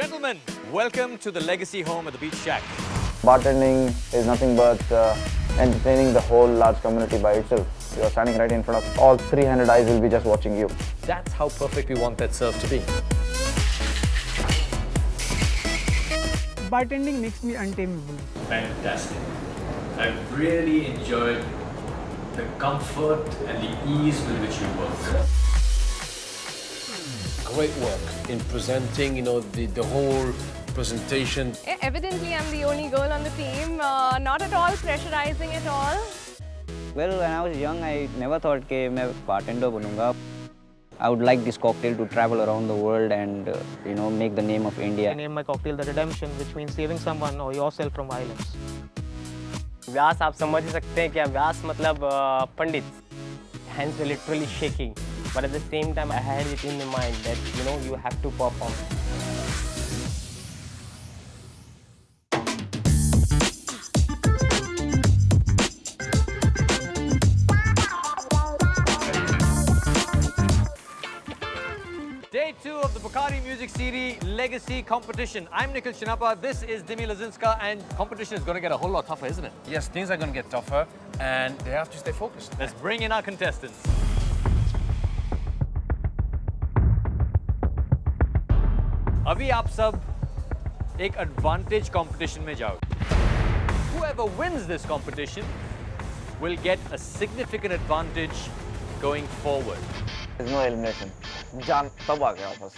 Gentlemen, welcome to the legacy home at the Beach Shack. Bartending is nothing but entertaining the whole large community by itself. You are standing right in front of all 300 eyes will be just watching you. That's how perfect we want that serve to be. Bartending makes me untamable. Fantastic. I've really enjoyed the comfort and the ease with which you work. Great work in presenting, the whole presentation. Evidently, I'm the only girl on the team. Not at all pressurizing at all. Well, when I was young, I never thought that I would be a bartender. I would like this cocktail to travel around the world and, make the name of India. I named my cocktail the Redemption, which means saving someone or yourself from violence. व्यास आप समझ ही सकते हैं क्या व्यास मतलब पंडित. Hands were literally shaking, but at the same time I had it in my mind that you have to perform. Day 2 of the BACARDI Music Series Legacy Competition. I'm Nikhil Chinappa, this is Dimi Lazinska, and competition is going to get a whole lot tougher, isn't it? Yes, things are going to get tougher and they have to stay focused. Let's bring in our contestants. अभी आप सब एक advantage competition में जाओ. Whoever wins this competition will get a significant advantage going forward. There's no elimination. जान तब आ गया वापस.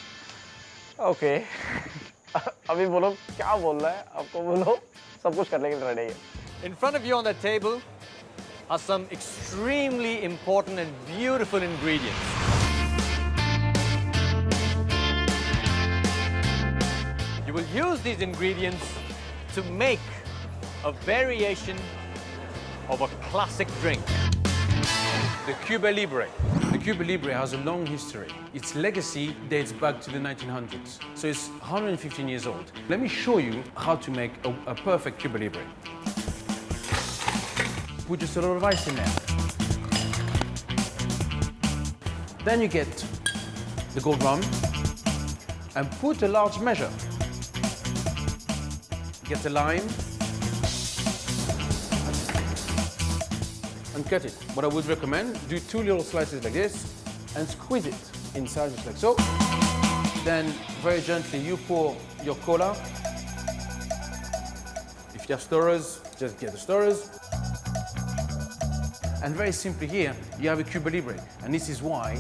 Okay. अभी बोलो क्या बोल रहा है? आपको बोलो सब कुछ करने के लिए ready है. In front of you on that table are some extremely important and beautiful ingredients. You will use these ingredients to make a variation of a classic drink. The Cuba Libre. The Cuba Libre has a long history. Its legacy dates back to the 1900s, so it's 115 years old. Let me show you how to make a perfect Cuba Libre. Put just a lot of ice in there. Then you get the gold rum and put a large measure. Get the lime and cut it. What I would recommend, do 2 little slices like this and squeeze it inside just like so. Then very gently you pour your cola. If you have stirrers, just get the stirrers. And very simply here, you have a Cuba Libre. And this is why,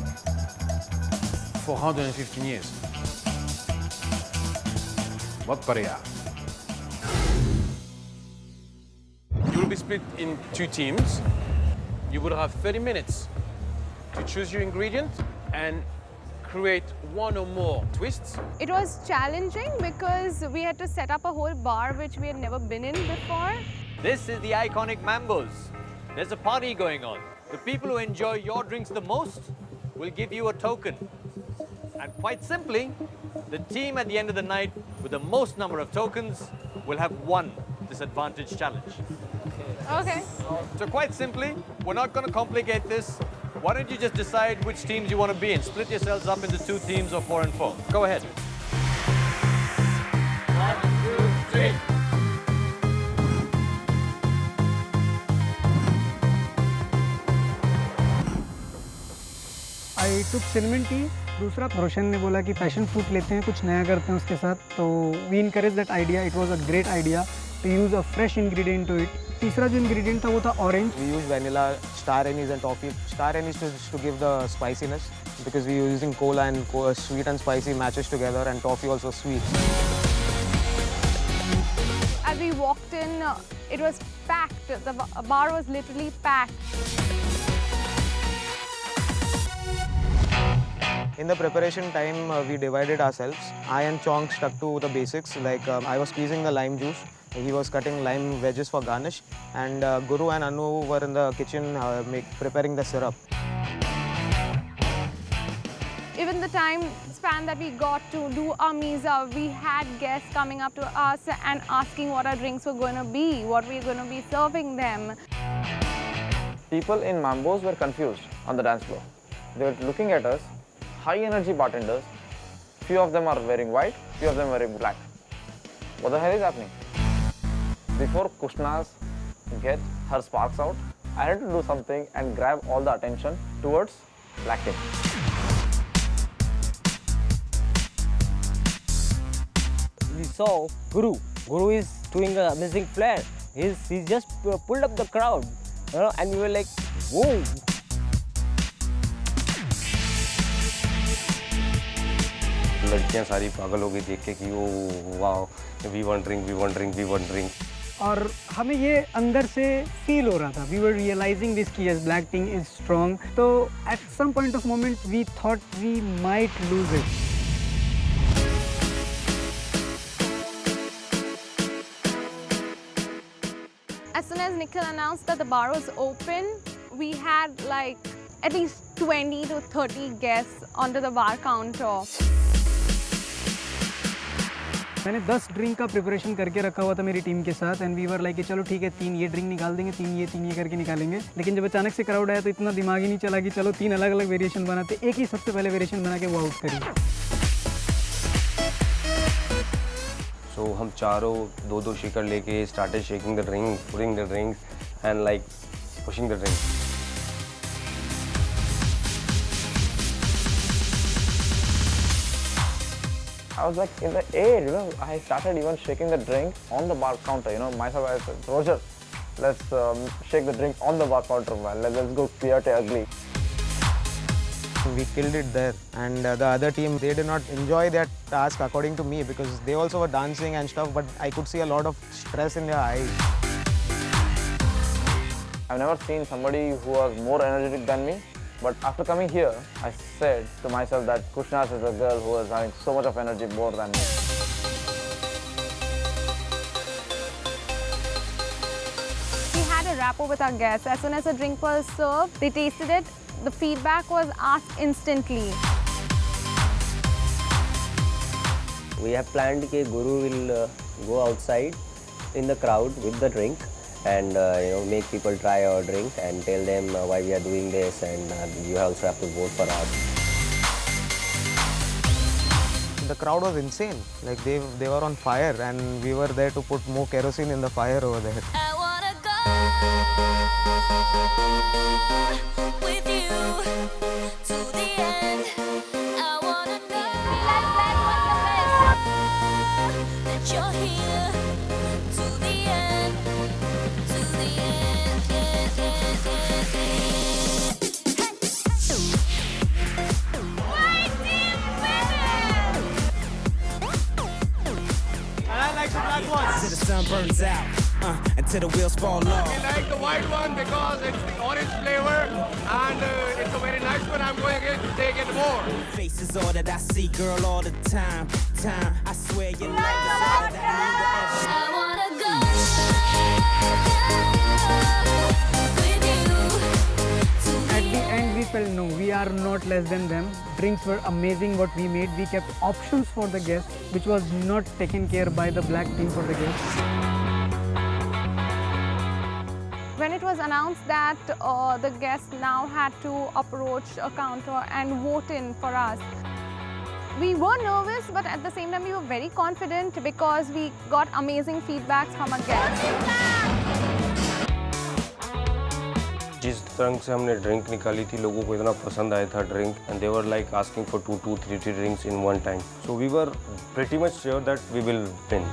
for 115 years. What pareja. You will be split in 2 teams. You will have 30 minutes to choose your ingredient and create 1 or more twists. It was challenging because we had to set up a whole bar which we had never been in before. This is the iconic Mambos. There's a party going on. The people who enjoy your drinks the most will give you a token. And quite simply, the team at the end of the night with the most number of tokens will have won this advantage challenge. Okay. So quite simply, we're not going to complicate this. Why don't you just decide which teams you want to be in? Split yourselves up into 2 teams or 4 and 4. Go ahead. 1, 2, 3. I took cinnamon tea. दूसरा रोशन ने बोला कि passion fruit लेते हैं कुछ नया करते हैं उसके साथ तो we encouraged that idea. It was a great idea to use a fresh ingredient to it. तीसरा जो ingredient था वो था orange. We use vanilla, star anise and toffee. Star anise to give the spiciness because we are using cola and sweet and spicy matches together and toffee also sweet. As we walked in, it was packed. The bar was literally packed. In the preparation time, we divided ourselves. I and Chong stuck to the basics, like I was squeezing the lime juice, he was cutting lime wedges for garnish, and Guru and Anu were in the kitchen preparing the syrup. Even the time span that we got to do our misa, we had guests coming up to us and asking what our drinks were going to be, what we were going to be serving them. People in Mambos were confused on the dance floor. They were looking at us, high energy bartenders, few of them are wearing white, few of them wearing black. What the hell is happening? Before Kushnaz get her sparks out, I had to do something and grab all the attention towards black team. We saw Guru. Guru is doing an amazing flair. He just pulled up the crowd, you know, and we were like, whoa. लड़कियां सारी पागल हो गई देख के कि वो वाह वी वांट ड्रिंक और हमें ये अंदर से फील हो रहा था. वी वर रियलाइजिंग दिस कि yes black team is strong. तो at some point of moment we thought we might lose it. As soon as Nikhil announced that the bar was open, we had like at least 20 to 30 guests onto the bar counter. मैंने 10 drink का preparation करके रखा हुआ था मेरी team के साथ. And we were like चलो ठीक है 3 ये ड्रिंक निकाल देंगे, 3 ये करके निकालेंगे. लेकिन जब अचानक से क्राउड आया तो इतना दिमाग ही नहीं चला कि चलो 3 अलग अलग वेरिएशन बनाते. एक ही सबसे पहले वेरिएशन बना के वो आउट करी. सो हम चारों दो शेकर लेके started shaking the drink, putting the drink and like pushing the drink. I was like in the air, you know. I started even shaking the drink on the bar counter, you know. Myself, I said, Roger, let's shake the drink on the bar counter, man. Let's go clear to ugly. We killed it there, and the other team, they did not enjoy their task according to me, because they also were dancing and stuff, but I could see a lot of stress in their eyes. I've never seen somebody who was more energetic than me. But after coming here, I said to myself that Kushnaz is a girl who is having so much of energy more than me. We had a rapport with our guests. As soon as the drink was served, they tasted it. The feedback was asked instantly. We have planned that Guru will go outside in the crowd with the drink and you know, make people try our drink and tell them why we are doing this, and you also have to vote for us. The crowd was insane. Like they were on fire, and we were there to put more kerosene in the fire over there. I wanna go with you to the end. I wanna know that you're here to the end. To the end, end, end, end, end. White team winner! And I like the black one. Till the sun burns out, until the wheels fall off. I like the white one because it's the orange flavor and it's a very nice one. I'm going to take it more. Faces all that I see, girl, all the time. I swear your love is all that I need ever. I wanna go with you to At the the end. end we felt no, we are not less than them. Drinks were amazing what we made. We kept options for the guests, which was not taken care by the black team for the guests. When it was announced that the guests now had to approach a counter and vote in for us, we were nervous, but at the same time we were very confident because we got amazing feedbacks from our guests. जिस तरह से हमने drink निकाली थी लोगों को इतना पसंद आया था drink, and they were like asking for 2-3 drinks in one time. So we were pretty much sure that we will win.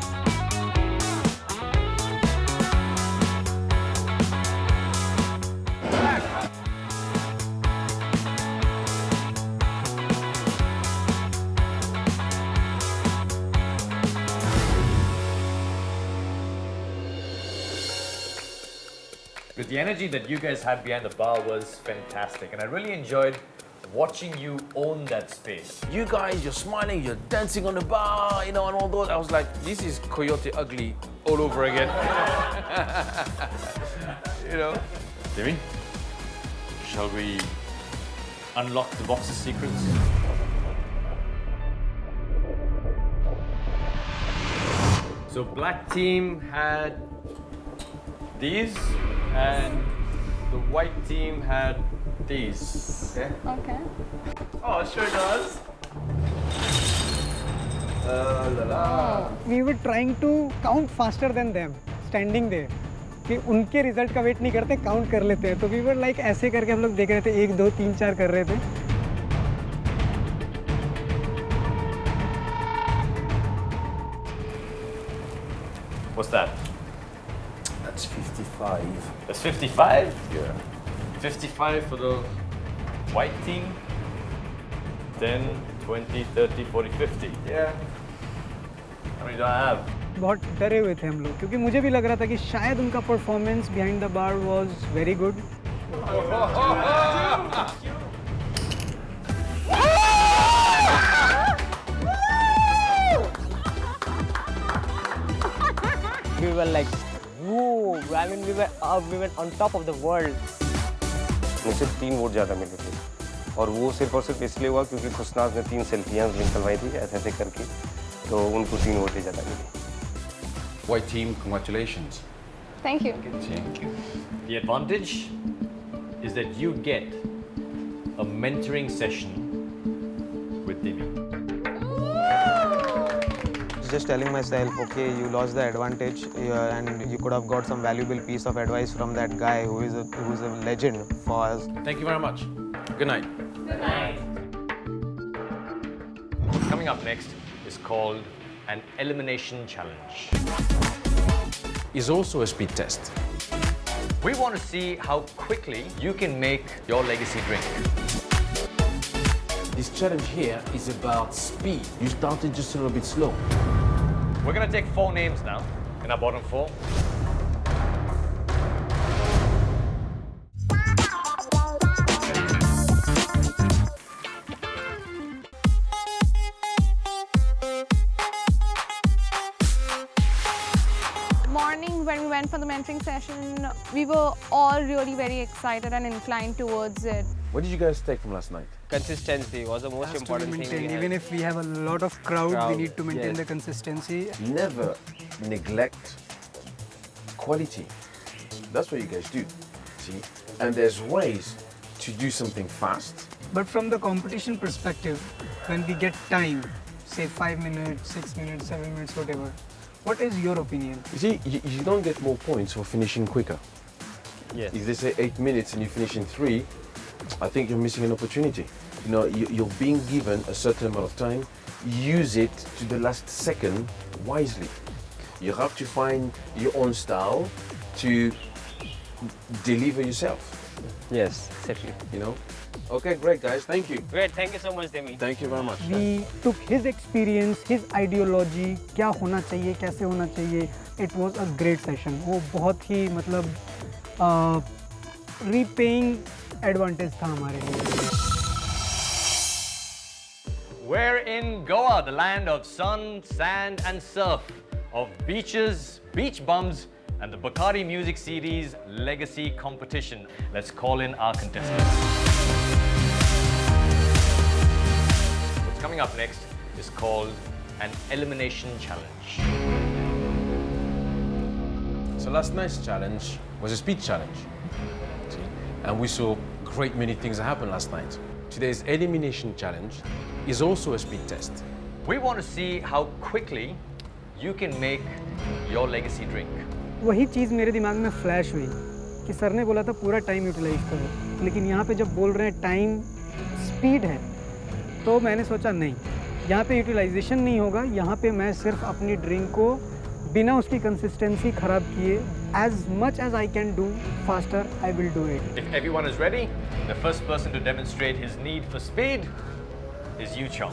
But the energy that you guys had behind the bar was fantastic, and I really enjoyed watching you own that space. You guys, you're smiling, you're dancing on the bar, you know, and all those. I was like, this is Coyote Ugly all over again. You know? Jimmy, shall we unlock the box's secrets? So black team had these, and the white team had these. Okay. Okay. Oh, it sure does. We were trying to count faster than them, standing there. कि उनके result का wait नहीं करते, count कर लेते हैं. तो we were like ऐसे करके हम लोग देख रहे थे, 1 2 3 4 कर रहे थे. What's that? That's 55. That's 55? Yeah. 55 for the white team. 10, 20, 30, 40, 50. Yeah. How many do I have? बहुत डरे हुए थे हम लोग क्योंकि मुझे भी लग रहा था कि शायद उनका performance behind the bar was very good. We were like, whoa! I mean, we were on top of the world. मुझे 3 वोट ज़्यादा मिले थे और वो सिर्फ और सिर्फ इसलिए हुआ क्योंकि खुशनाज ने 3 सेल्फियाँ निकलवाई थी ऐसे ऐसे करके, तो उनको 3 वोटें ज़्यादा मिली. White team, congratulations. Thank you. Thank you. The advantage is that you get a mentoring session with Dimi. Just telling myself, okay, you lost the advantage, and you could have got some valuable piece of advice from that guy who is a legend for us. Thank you very much. Good night. Coming up next is called an elimination challenge. Is also a speed test. We want to see how quickly you can make your legacy drink. This challenge here is about speed. You started just a little bit slow. We're going to take 4 names now in our bottom 4. Morning when we went for the mentoring session, we were all really very excited and inclined towards it. What did you guys take from last night? Consistency was the most important thing. we had. Even if we have a lot of crowd, we Crowd, need to maintain yes. the consistency. Never neglect quality. That's what you guys do. See? And there's ways to do something fast. But from the competition perspective, when we get time, say 5 minutes, 6 minutes, 7 minutes, whatever, what is your opinion? You see, you don't get more points for finishing quicker. Yes. If they say 8 minutes and you finish in 3, I think you're missing an opportunity. You know, you're being given a certain amount of time. Use it to the last second wisely. You have to find your own style to deliver yourself. Yes, exactly. You know. Okay, great guys. Thank you. Great, thank you so much, Demi. Thank you very much. We took his experience, his ideology, क्या होना चाहिए, कैसे होना चाहिए. It was a great session. वो बहुत ही मतलब repaying advantage था हमारे लिए. We're in Goa, the land of sun, sand and surf, of beaches, beach bums and the BACARDI music series Legacy Competition. Let's call in our contestants. What's coming up next is called an elimination challenge. So last night's challenge was a speed challenge. See? And we saw great many things that happened last night. Today's elimination challenge is also a speed test. We want to see how quickly you can make your legacy drink. वही चीज़ मेरे दिमाग में flash हुई कि sir ने बोला था पूरा टाइम यूटिलाइज करो, लेकिन यहाँ पे जब बोल रहे हैं टाइम स्पीड है, तो मैंने सोचा नहीं, यहाँ पे यूटिलाइजेशन नहीं होगा, यहाँ पे मैं सिर्फ अपनी ड्रिंक को बिना उसकी कंसिस्टेंसी ख़राब किए as much as I can do faster, I will do it. If everyone is ready, the first person to demonstrate his need for speed is you, Chong.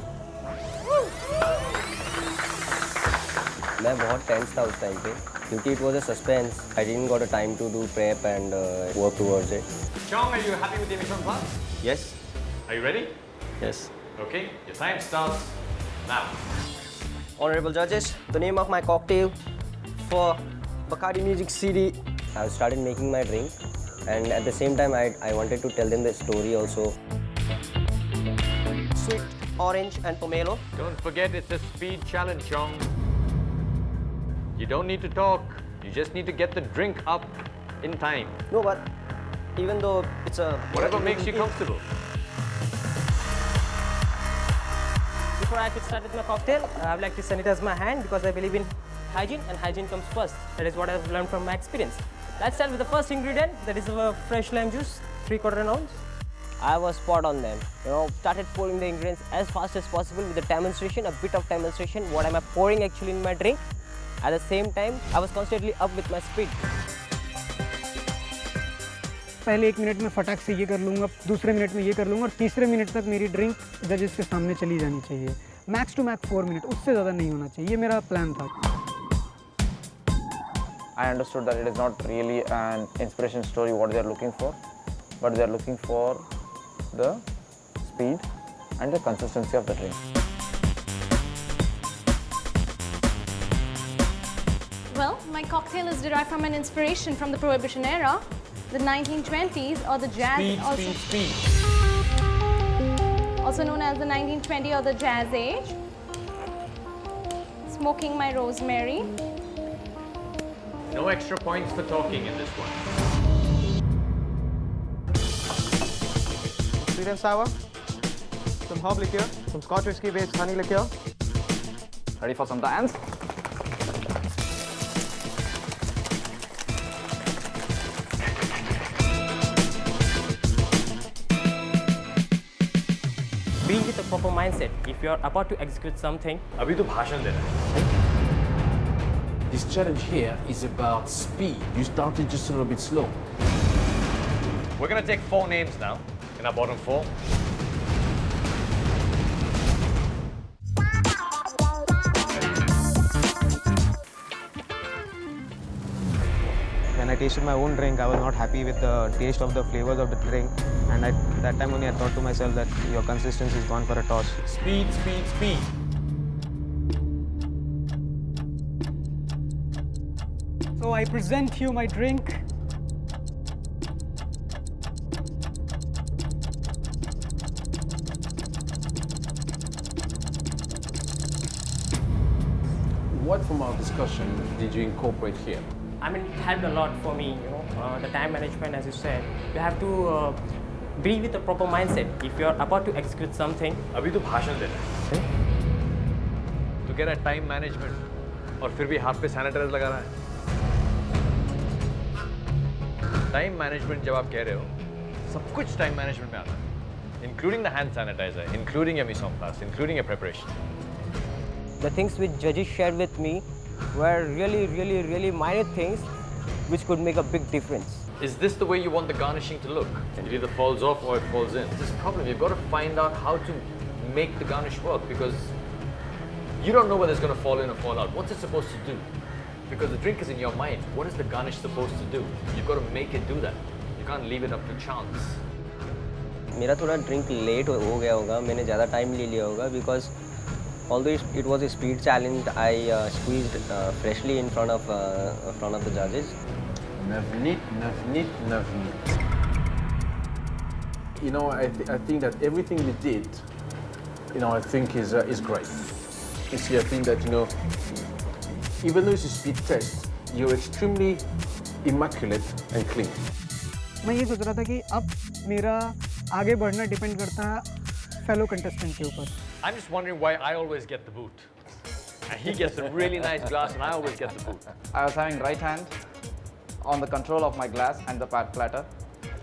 मैं बहुत टेंस था उस टाइम पे क्योंकि it was a suspense. I didn't got a time to do prep and work towards it. Chong, are you happy with the emission plan? Yes. Are you ready? Yes. Okay, your time starts now. Honorable judges, the name of my cocktail for BACARDI Music CD. I started making my drink and at the same time I wanted to tell them the story also. Sweet orange and pomelo. Don't forget it's a speed challenge, Chong. You don't need to talk. You just need to get the drink up in time. No, but even though it's a... Whatever makes you comfortable. If before I could start with my cocktail, I would like to sanitize my hand because I believe in hygiene and hygiene comes first. That is what I've learned from my experience. Let's start with the first ingredient, that is our fresh lime juice, 3/4 ounce. I was spot on then. Started pouring the ingredients as fast as possible with a demonstration, a bit of demonstration. What am I pouring actually in my drink? At the same time, I was constantly up with my speed. पहले 1 minute में फटाक से ये कर लूँगा, दूसरे minute में ये कर लूँगा और तीसरे मिनट तक मेरी ड्रिंक जजेस के सामने चली जानी चाहिए। मैक्स टू मैक्स 4 मिनट, उससे ज़्यादा नहीं होना चाहिए, ये मेरा प्लान था। I understood that it is not really an inspiration story what they are looking for, but they are looking for the speed and the consistency of the drink. Well, my cocktail is derived from an inspiration from the Prohibition era, the 1920s or the jazz, also known as the 1920 or the jazz age. Smoking my rosemary. No extra points for talking in this one. Sweet and sour, some herb liqueur, some Scotch whiskey based honey liqueur. Ready for some dance? Be with a proper mindset. If you are about to execute something, अभी तो भाषण दे रहा है. This challenge here is about speed. You started just a little bit slow. We're going to take 4 names now in our bottom 4. When I tasted my own drink, I was not happy with the taste of the flavors of the drink, and at that time only I thought to myself that your consistency is gone for a toss. Speed, speed, speed. So I present you my drink. What from our discussion did you incorporate here? I mean, it helped a lot for me, the time management, as you said. You have to be with a proper mindset. If you're about to execute something, अभी तो भाषण दे रहा है. तो कह रहा है time management और फिर भी हाथ पे सैनिटाइजर लगा रहा है. टाइम मैनेजमेंट जब आप कह रहे हो, सब कुछ टाइम मैनेजमेंट में आता है, including the hand sanitizer, including your mise en place, including your preparation. The things which judges shared with me were really minor things which could make a big difference. Is this the way you want the garnishing to look? It either falls off or it falls in. This is the problem. You've got to find out how to make the garnish work because you don't know whether it's going to fall in or fall out. What's it supposed to do? Because the drink is in your mind. What is the garnish supposed to do? You've got to make it do that. You can't leave it up to chance. मेरा थोड़ा drink late हो गया होगा, मैंने ज़्यादा time ले लिया होगा because although it was a speed challenge, I squeezed freshly in front of the judges. Navneet. You know, I think that everything we did, I think is great. You see, I think that, even though it's a speed test, you're extremely immaculate and clean. मैं ये सोच रहा था कि अब मेरा आगे बढ़ना डिपेंड करता है फेलो कंटेस्टेंट के ऊपर. I'm just wondering why I always get the boot. And he gets a really nice glass and I always get the boot. I was having right hand on the control of my glass and the platter,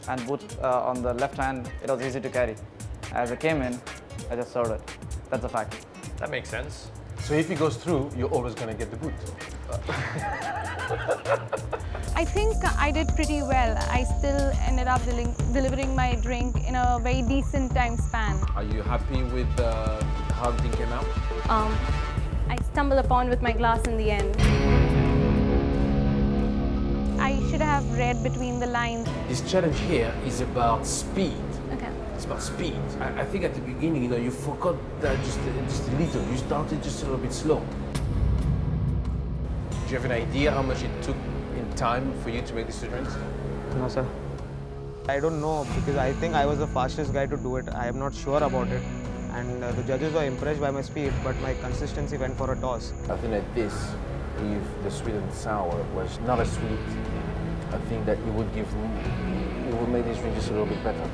and both on the left hand, it was easy to carry. As it came in, I just served it. That's a fact. That makes sense. So if it goes through, you're always going to get the boot. I think I did pretty well. I still ended up delivering my drink in a very decent time span. Are you happy with how everything came out? I stumbled upon with my glass in the end. I should have read between the lines. This challenge here is about speed. Okay. It's about speed. I think at the beginning, you forgot that just a little. You started just a little bit slow. Do you have an idea how much it took in time for you to make these two drinks? No, sir. I don't know because I think I was the fastest guy to do it. I am not sure about it. And the judges were impressed by my speed, but my consistency went for a toss. I think that this, if the sweet and sour was not as sweet, I think that it would make this drink just a little bit better.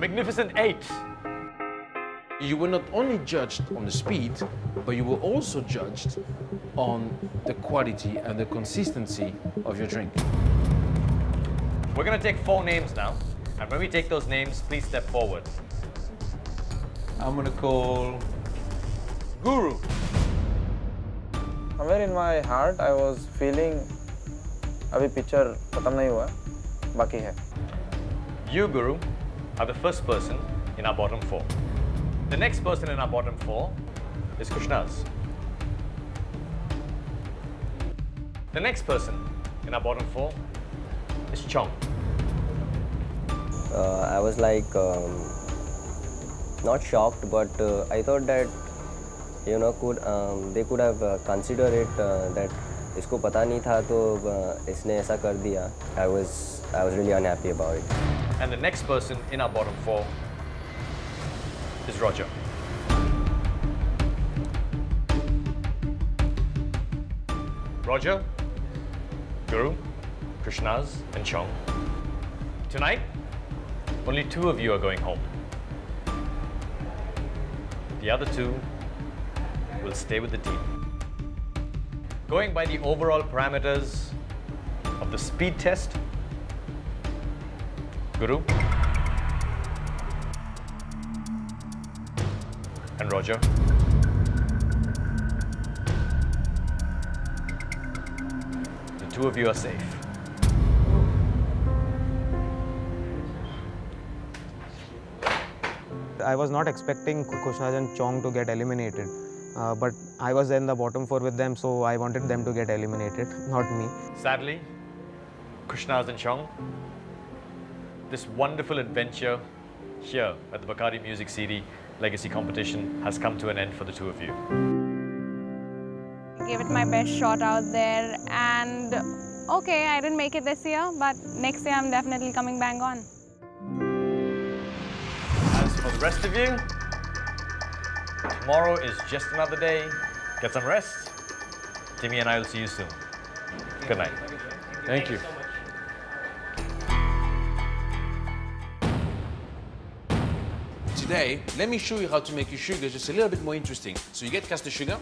magnificent 8. You were not only judged on the speed, but you were also judged on the quality and the consistency of your drink. We're going to take 4 names now. And when we take those names, please step forward. I'm going to call Guru. Somewhere in my heart, I was feeling, अभी picture खत्म नहीं हुआ, बाकी है. You, Guru, are the first person in our bottom 4. The next person in our bottom 4 is Krishnaz. The next person in our bottom 4 is Chong. I was like not shocked, but I thought that they could have considered it that इसको पता नहीं था तो इसने ऐसा कर दिया. I was really unhappy about it. And the next person in our bottom 4 is Roger. Roger, Guru, Krishnaz, and Chong. Tonight, only 2 of you are going home. The other 2 will stay with the team. Going by the overall parameters of the speed test, Guru and Roger, the 2 of you are safe. I was not expecting Krishnaz and Chong to get eliminated, but I was in the bottom 4 with them, so I wanted them to get eliminated, not me. Sadly, Krishnaz and Chong, this wonderful adventure here at the BACARDI Music CD Legacy Competition has come to an end for the 2 of you. I gave it my best shot out there, and okay, I didn't make it this year, but next year I'm definitely coming bang on. As for the rest of you, tomorrow is just another day. Get some rest. Timmy and I will see you soon. Good night. Thank you. Today, let me show you how to make your sugar just a little bit more interesting. So you get caster sugar,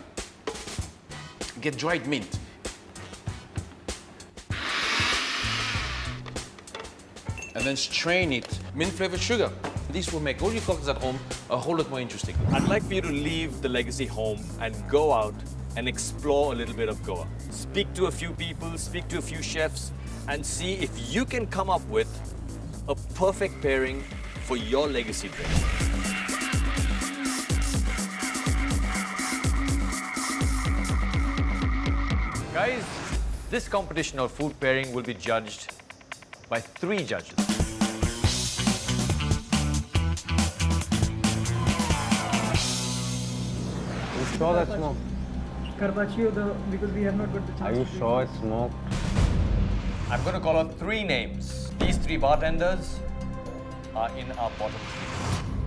get dried mint. And then strain it, mint flavored sugar. This will make all your cocktails at home a whole lot more interesting. I'd like for you to leave the Legacy home and go out and explore a little bit of Goa. Speak to a few people, speak to a few chefs, and see if you can come up with a perfect pairing for your Legacy drink. Guys, this competition of food pairing will be judged by 3 judges. You sure that's smoke? Carpaccio, because we have not got the chance. Are you sure it's smoked? I'm going to call out 3 names. These 3 bartenders are in our bottom 3.